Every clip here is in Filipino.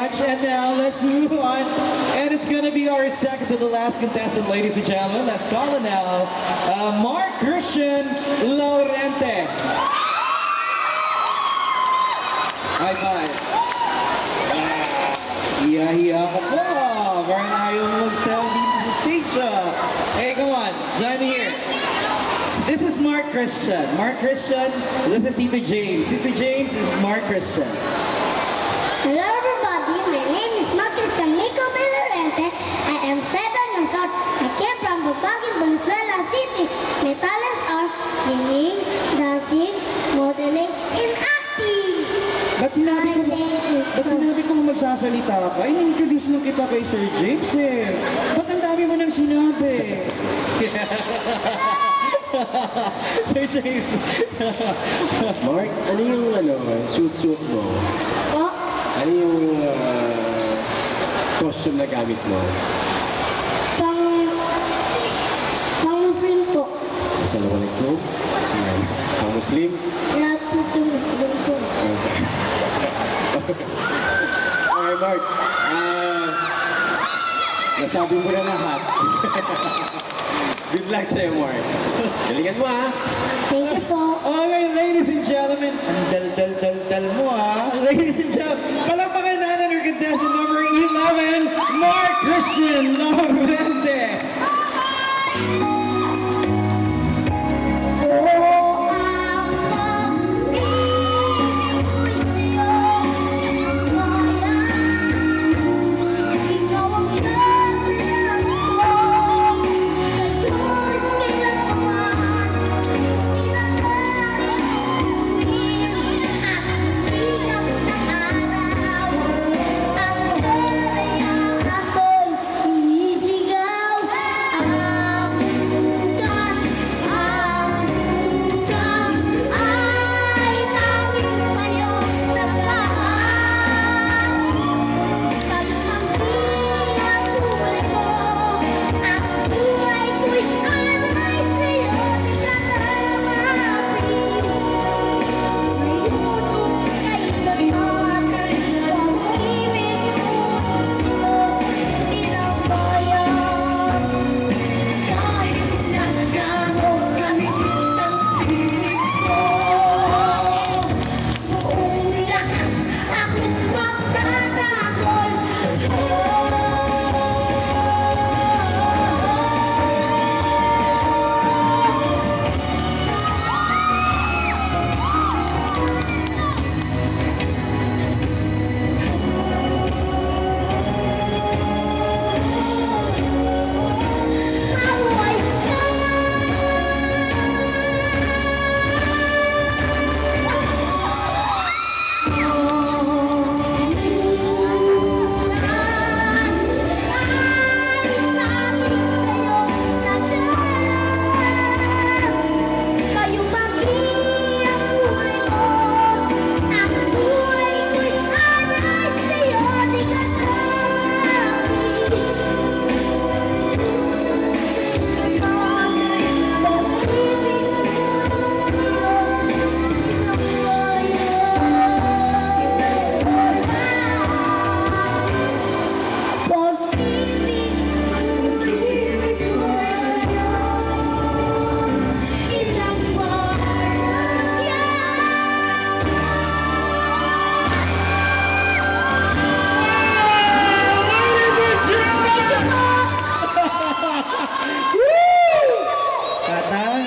much. And now let's move on. And it's going to be our second to the last contestant, ladies and gentlemen. Let's call it now. Mark Christian Laurente. High five. Hiya ka po. Parang ayaw mo mag-style dito sa stage. Hey, come on. Join me here. This is Mark Christian. Mark Christian, this is Tito James. Tito James, this is Mark Christian. Hello everybody, my name is Mark Christian Nico Belorente. I am 7 years old. I came from Bubagin, Valenzuela City. My talents are singing, dancing, modeling, and acting. Ba't sinabi ko magsasalita ka? In-introduce mo kita kay Sir James eh. Ba't ang dami mo nang sinabi? Sir James. Mark, ano yung suit mo? Po, Ano yung costume na gamit mo? pang Muslim po. Assalamualaikum. Yan. Pang Muslim? Lahat po ito Muslim po. Okay, Mark. Nasabi mo na lahat. Good luck sa'yo, Mark. Galingan mo, ha? Thank you po. Okay, ladies and gentlemen. Ang dal-dal-dal-dal mo ha. Ladies and gentlemen, palakpakan natin our contestant number 11, Mark Christian Laurente.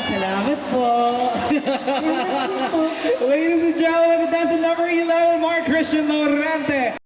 Salamat po. Ladies and gentlemen, contestant number 11, Mark Christian Laurente.